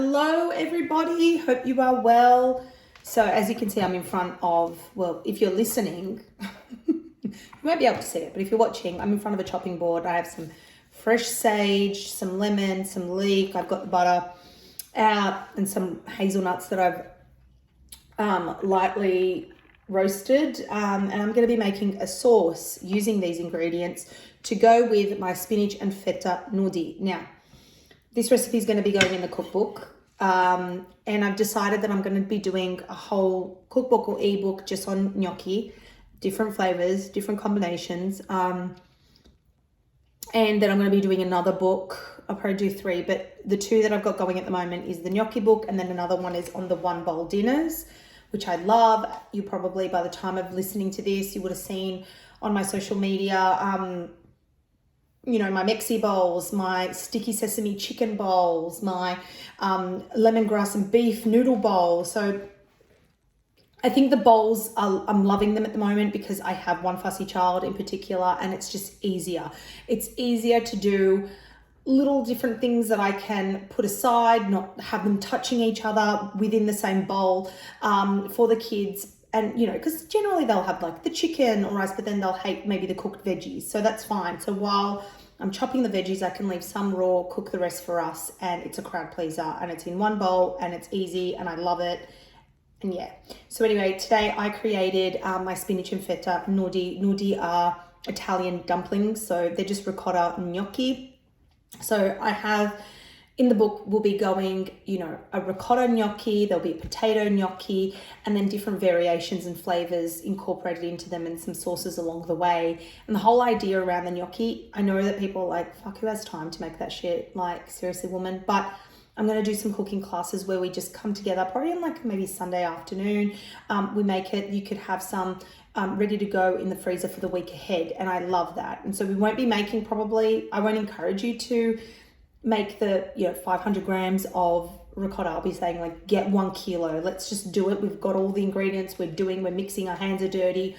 Hello everybody, hope you are well. So as you can see, I'm in front of, well, if you're listening, you won't be able to see it, but if you're watching, I'm in front of a chopping board. I have some fresh sage, some lemon, some leek. I've got the butter out and some hazelnuts that I've lightly roasted. And I'm going to be making a sauce using these ingredients to go with my spinach and feta nudi. Now, this recipe is going to be going in the cookbook, and I've decided that I'm going to be doing a whole cookbook or ebook just on gnocchi, different flavors, different combinations, and then I'm going to be doing another book. I'll probably do 3, but the 2 that I've got going at the moment is the gnocchi book, and then another one is on the 1 bowl dinners, which I love. You probably, by the time of listening to this, you would have seen on my social media, my Mexi bowls, my sticky sesame chicken bowls, my lemongrass and beef noodle bowl. So I think the bowls, I'm loving them at the moment because I have one fussy child in particular, and it's just easier. It's easier to do little different things that I can put aside, not have them touching each other within the same bowl for the kids. And, because generally they'll have like the chicken or rice, but then they'll hate maybe the cooked veggies. So that's fine. So while I'm chopping the veggies, I can leave some raw, cook the rest for us. And it's a crowd pleaser, and it's in one bowl, and it's easy, and I love it. And yeah. So anyway, today I created my spinach and feta nudi. Nudi are Italian dumplings. So they're just ricotta gnocchi. So I have, in the book, we'll be going, a ricotta gnocchi, there'll be a potato gnocchi, and then different variations and flavors incorporated into them and some sauces along the way. And the whole idea around the gnocchi, I know that people are like, fuck, who has time to make that shit? Like, seriously, woman. But I'm going to do some cooking classes where we just come together, probably on like maybe Sunday afternoon. We make it, you could have some ready to go in the freezer for the week ahead. And I love that. And so we won't be making I won't encourage you to make the 500 grams of ricotta. I'll be saying like get 1 kilo. Let's just do it. We've got all the ingredients we're mixing, our hands are dirty.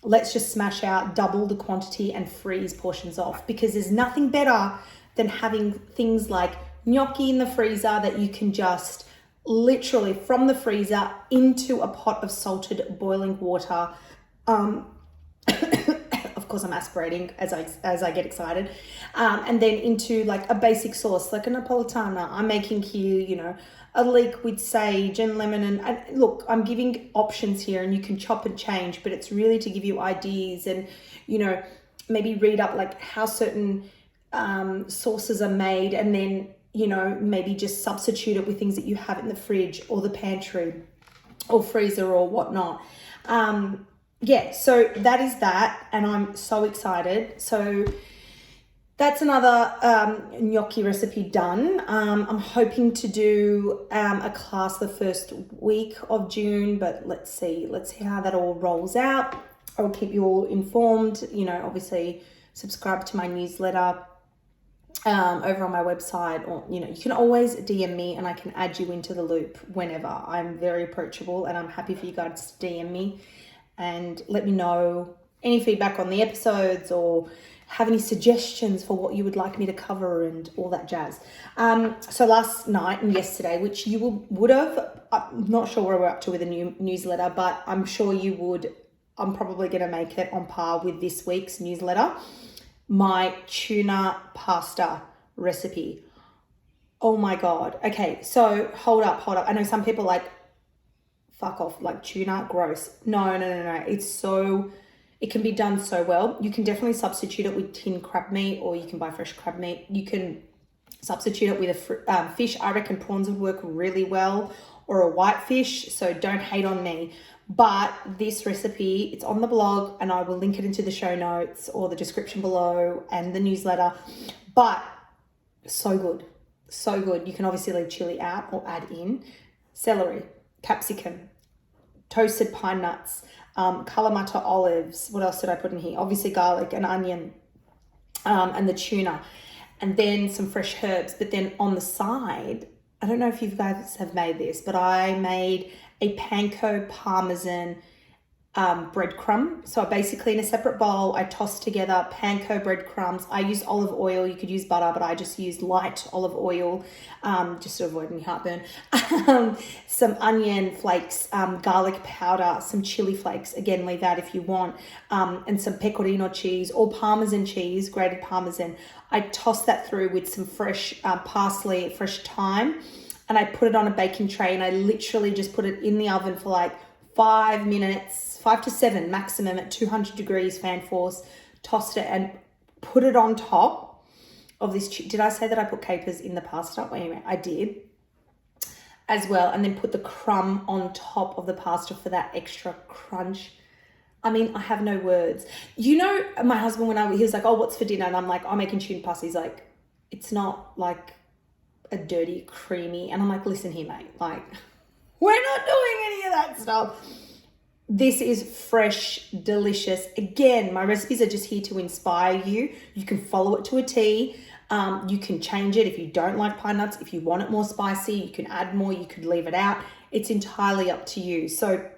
Let's just smash out double the quantity and freeze portions off, because there's nothing better than having things like gnocchi in the freezer that you can just literally from the freezer into a pot of salted boiling water. Of course, I'm aspirating as I get excited, and then into like a basic sauce like a Napolitana. I'm making here, a leek with sage and lemon, and look, I'm giving options here, and you can chop and change, but it's really to give you ideas and maybe read up like how certain sauces are made, and then maybe just substitute it with things that you have in the fridge or the pantry or freezer or whatnot. So that is that, and I'm so excited. So that's another gnocchi recipe done. I'm hoping to do a class the first week of June, but let's see how that all rolls out. I'll keep you all informed. Obviously subscribe to my newsletter over on my website, or you can always DM me and I can add you into the loop whenever. I'm very approachable, and I'm happy for you guys to DM me and let me know any feedback on the episodes, or have any suggestions for what you would like me to cover and all that jazz. So last night and yesterday, which you would have, I'm not sure where we're up to with a new newsletter, but I'm sure you would. I'm probably going to make it on par with this week's newsletter. My tuna pasta recipe. Oh my God. Okay, so hold up. I know some people like, fuck off, like tuna, gross. No. It can be done so well. You can definitely substitute it with tin crab meat, or you can buy fresh crab meat. You can substitute it with a fish. I reckon prawns would work really well, or a white fish, so don't hate on me. But this recipe, it's on the blog, and I will link it into the show notes or the description below and the newsletter. But so good. You can obviously leave chili out or add in. Celery, capsicum, toasted pine nuts, Kalamata olives. What else did I put in here? Obviously garlic and onion, and the tuna, and then some fresh herbs. But then on the side, I don't know if you guys have made this, but I made a panko parmesan breadcrumb. So basically in a separate bowl, I toss together panko breadcrumbs. I use olive oil. You could use butter, but I just use light olive oil, just to avoid any heartburn. Some onion flakes, garlic powder, some chili flakes. Again, leave that if you want. And some pecorino cheese or Parmesan cheese, grated Parmesan. I toss that through with some fresh parsley, fresh thyme, and I put it on a baking tray, and I literally just put it in the oven for like 5 minutes, 5 to 7 maximum at 200 degrees fan force, tossed it and put it on top of this. Did I say that I put capers in the pasta? Well, anyway, I did as well. And then put the crumb on top of the pasta for that extra crunch. I mean, I have no words. You know, my husband, he was like, oh, what's for dinner? And I'm like, I'm making tuna pasta. He's like, it's not like a dirty, creamy. And I'm like, listen here, mate, like, we're not doing any of that stuff. This is fresh, delicious. Again, my recipes are just here to inspire you. You can follow it to a T. You can change it if you don't like pine nuts. If you want it more spicy, you can add more. You could leave it out. It's entirely up to you. So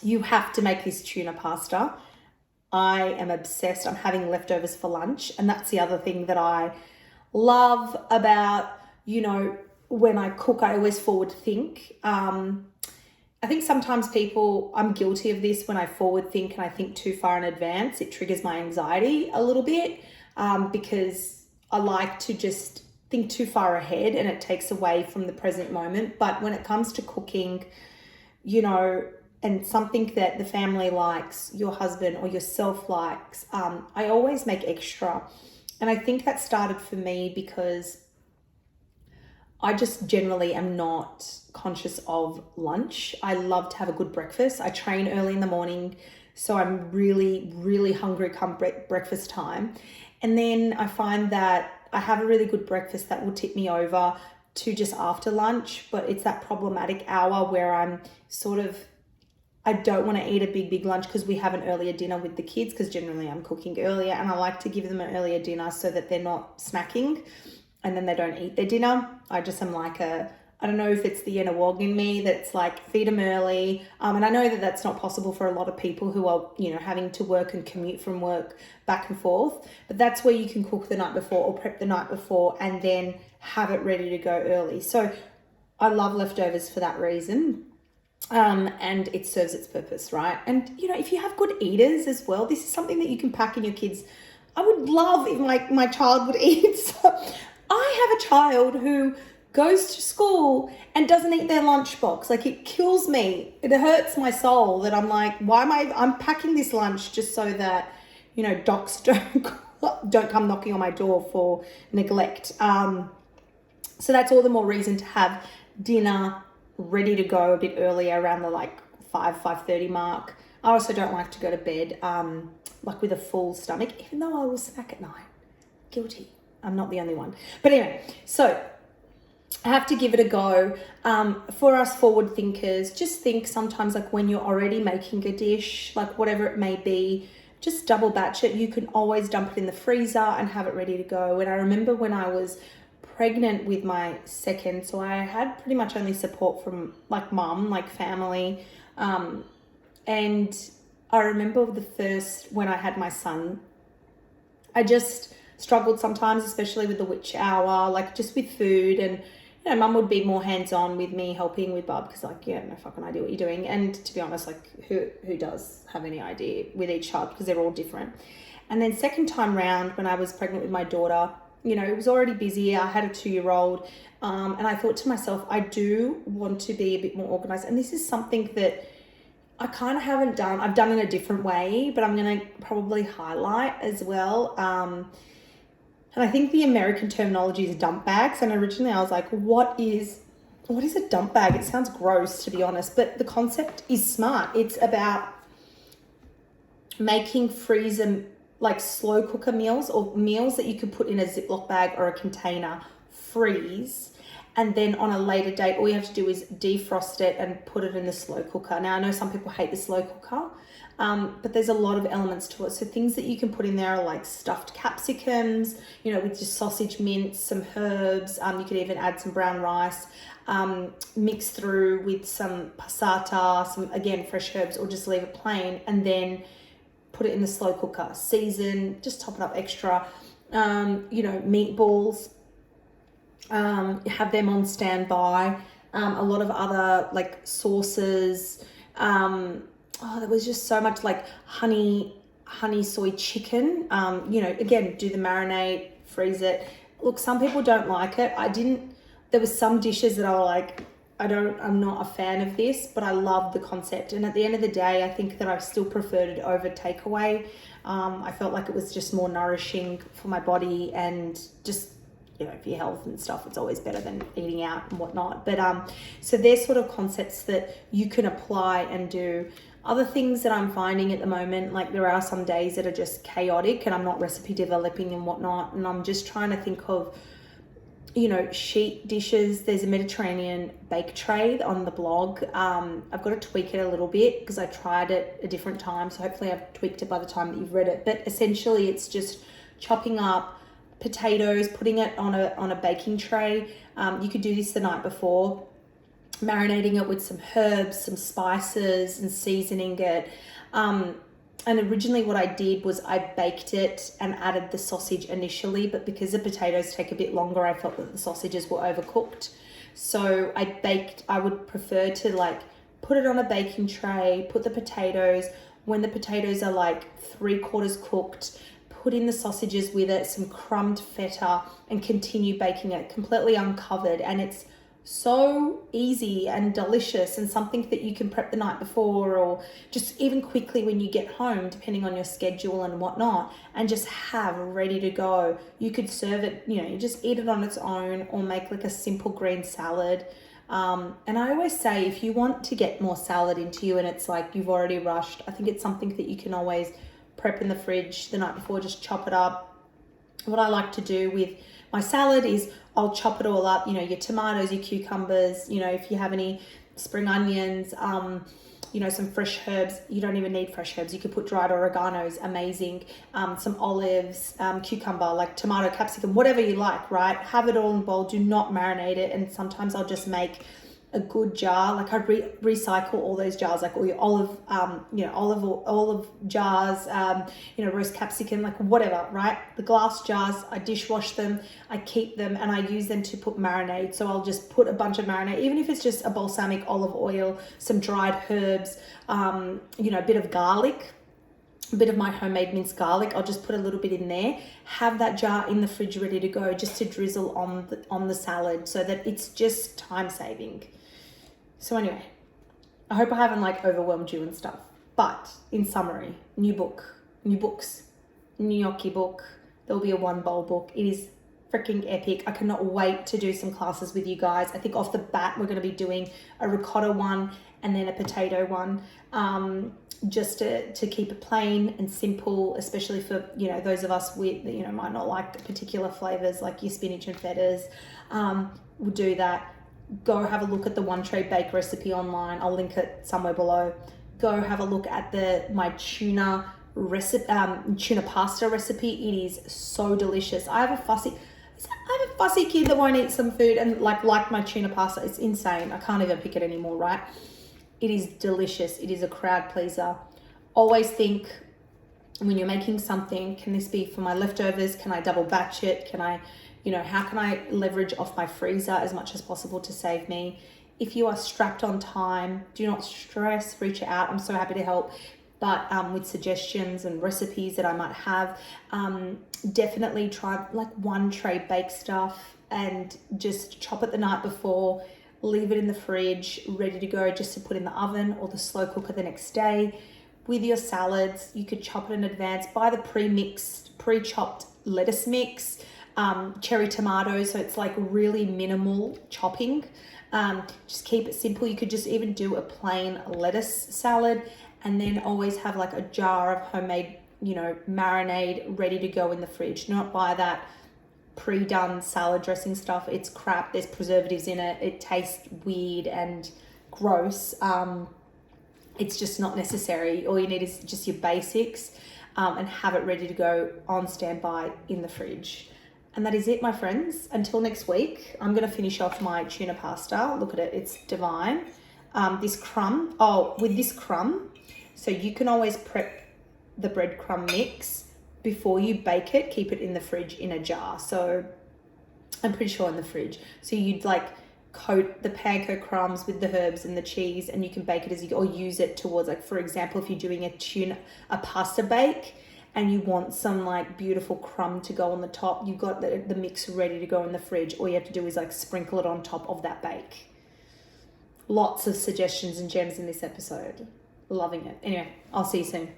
you have to make this tuna pasta. I am obsessed. I'm having leftovers for lunch. And that's the other thing that I love about, you know, when I cook, I always forward think. I think sometimes I'm guilty of this when I forward think and I think too far in advance. It triggers my anxiety a little bit because I like to just think too far ahead and it takes away from the present moment. But when it comes to cooking, you know, and something that the family likes, your husband or yourself likes, I always make extra. And I think that started for me because I just generally am not conscious of lunch. I love to have a good breakfast. I train early in the morning, so I'm really, really hungry come breakfast time. And then I find that I have a really good breakfast that will tip me over to just after lunch, but it's that problematic hour where I'm I don't want to eat a big lunch because we have an earlier dinner with the kids, because generally I'm cooking earlier and I like to give them an earlier dinner so that they're not snacking and then they don't eat their dinner. I just am like I don't know if it's the inner wog in me that's like, feed them early. And I know that that's not possible for a lot of people who are, you know, having to work and commute from work back and forth. But that's where you can cook the night before or prep the night before and then have it ready to go early. So I love leftovers for that reason. And it serves its purpose, right? And, you know, if you have good eaters as well, this is something that you can pack in your kids. I would love if my child would eat. So I have a child who goes to school and doesn't eat their lunchbox. Like, it kills me. It hurts my soul that I'm like, I'm packing this lunch just so that, you know, docs don't come knocking on my door for neglect. So that's all the more reason to have dinner ready to go a bit earlier, around the 5:30 mark. I also don't like to go to bed with a full stomach, even though I will snack at night. Guilty. I'm not the only one. But anyway, so I have to give it a go. For us forward thinkers, just think sometimes, like, when you're already making a dish, like whatever it may be, just double batch it. You can always dump it in the freezer and have it ready to go. And I remember when I was pregnant with my second, so I had pretty much only support from mum, family. And I remember when I had my son, I just struggled sometimes, especially with the witch hour, just with food. And, you know, mum would be more hands-on with me, helping with Bub, because no fucking idea what you're doing. And to be honest, who does have any idea with each child, because they're all different. And then second time round, when I was pregnant with my daughter, you know, it was already busy. I had a 2-year-old. And I thought to myself, I do want to be a bit more organized. And this is something that I kind of haven't done. I've done in a different way, but I'm going to probably highlight as well. And I think the American terminology is dump bags. And originally I was like, what is a dump bag? It sounds gross, to be honest, but the concept is smart. It's about making freezer, slow cooker meals, or meals that you could put in a Ziploc bag or a container, freeze, and then on a later date, all you have to do is defrost it and put it in the slow cooker. Now, I know some people hate the slow cooker, but there's a lot of elements to it. So things that you can put in there are like stuffed capsicums, you know, with just sausage mince, some herbs. You could even add some brown rice. mix through with some passata, some, again, fresh herbs, or just leave it plain, and then put it in the slow cooker, season, just top it up extra. Meatballs, have them on standby. A lot of other like sauces. There was just so much, like honey soy chicken. Again, do the marinade, freeze it. Look, some people don't like it. There was some dishes that I was like, I'm not a fan of this, but I love the concept. And at the end of the day, I think that I still preferred it over takeaway. I felt like it was just more nourishing for my body, and just, for your health and stuff, it's always better than eating out and whatnot. But so there's sort of concepts that you can apply and do. Other things that I'm finding at the moment, like there are some days that are just chaotic and I'm not recipe developing and whatnot, and I'm just trying to think of, sheet dishes. There's a Mediterranean bake tray on the blog. I've got to tweak it a little bit because I tried it a different time, so hopefully I've tweaked it by the time that you've read it. But essentially it's just chopping up potatoes, putting it on a baking tray. You could do this the night before, marinating it with some herbs, some spices, and seasoning it. And originally what I did was I baked it and added the sausage initially, but because the potatoes take a bit longer, I felt that the sausages were overcooked. So I would prefer to put it on a baking tray, put the potatoes, when the potatoes are like 3/4 cooked, put in the sausages with it, some crumbed feta, and continue baking it completely uncovered. And it's so easy and delicious, and something that you can prep the night before, or just even quickly when you get home, depending on your schedule and whatnot, and just have ready to go. You could serve it, you just eat it on its own, or make like a simple green salad. And I always say, if you want to get more salad into you and it's like you've already rushed, I think it's something that you can always prep in the fridge the night before, just chop it up. What I like to do with my salad is I'll chop it all up, your tomatoes, your cucumbers, if you have any spring onions, some fresh herbs. You don't even need fresh herbs. You could put dried oregano's, amazing. Some olives, cucumber, like tomato, capsicum, whatever you like, right? Have it all in a bowl. Do not marinate it. And sometimes I'll just make a good jar. Like I recycle all those jars, like all your olive jars, roast capsicum, like whatever, right? The glass jars, I dishwash them, I keep them, and I use them to put marinade. So I'll just put a bunch of marinade, even if it's just a balsamic olive oil, some dried herbs, a bit of garlic, a bit of my homemade minced garlic. I'll just put a little bit in there, have that jar in the fridge ready to go, just to drizzle on the salad, so that it's just time saving. So anyway, I hope I haven't overwhelmed you and stuff. But in summary, new books, gnocchi book. There'll be a 1 bowl book. It is freaking epic. I cannot wait to do some classes with you guys. I think off the bat, we're going to be doing a ricotta one and then a potato one, just to keep it plain and simple, especially for, those of us with, might not like particular flavors like your spinach and fetas. We'll do that. Go have a look at the One Tray Bake recipe online. I'll link it somewhere below. Go have a look at my tuna pasta recipe. It is so delicious. I have a fussy kid that won't eat some food and like my tuna pasta. It's insane. I can't even pick it anymore, right? It is delicious. It is a crowd pleaser. Always think, when you're making something, can this be for my leftovers? Can I double batch it? Can I, how can I leverage off my freezer as much as possible to save me? If you are strapped on time, do not stress, reach out. I'm so happy to help. But with suggestions and recipes that I might have, definitely try One Tray Bake stuff and just chop it the night before, leave it in the fridge, ready to go, just to put in the oven or the slow cooker the next day. With your salads, you could chop it in advance. Buy the pre-chopped lettuce mix, cherry tomatoes, so it's really minimal chopping. Just keep it simple. You could just even do a plain lettuce salad, and then always have a jar of homemade, marinade ready to go in the fridge. Do not buy that pre-done salad dressing stuff. It's crap. There's preservatives in it. It tastes weird and gross. It's just not necessary. All you need is just your basics, and have it ready to go on standby in the fridge. And that is it, my friends. Until next week, I'm going to finish off my tuna pasta. Look at it. It's divine. This crumb. Oh, with this crumb. So you can always prep the breadcrumb mix before you bake it. Keep it in the fridge in a jar. So I'm pretty sure in the fridge. So you'd like coat the panko crumbs with the herbs and the cheese, and you can bake it as you go, or use it towards, like, for example, if you're doing a pasta bake and you want some like beautiful crumb to go on the top, you've got the mix ready to go in the fridge. All you have to do is like sprinkle it on top of that bake. Lots of suggestions and gems in this episode. Loving it. Anyway, I'll see you soon.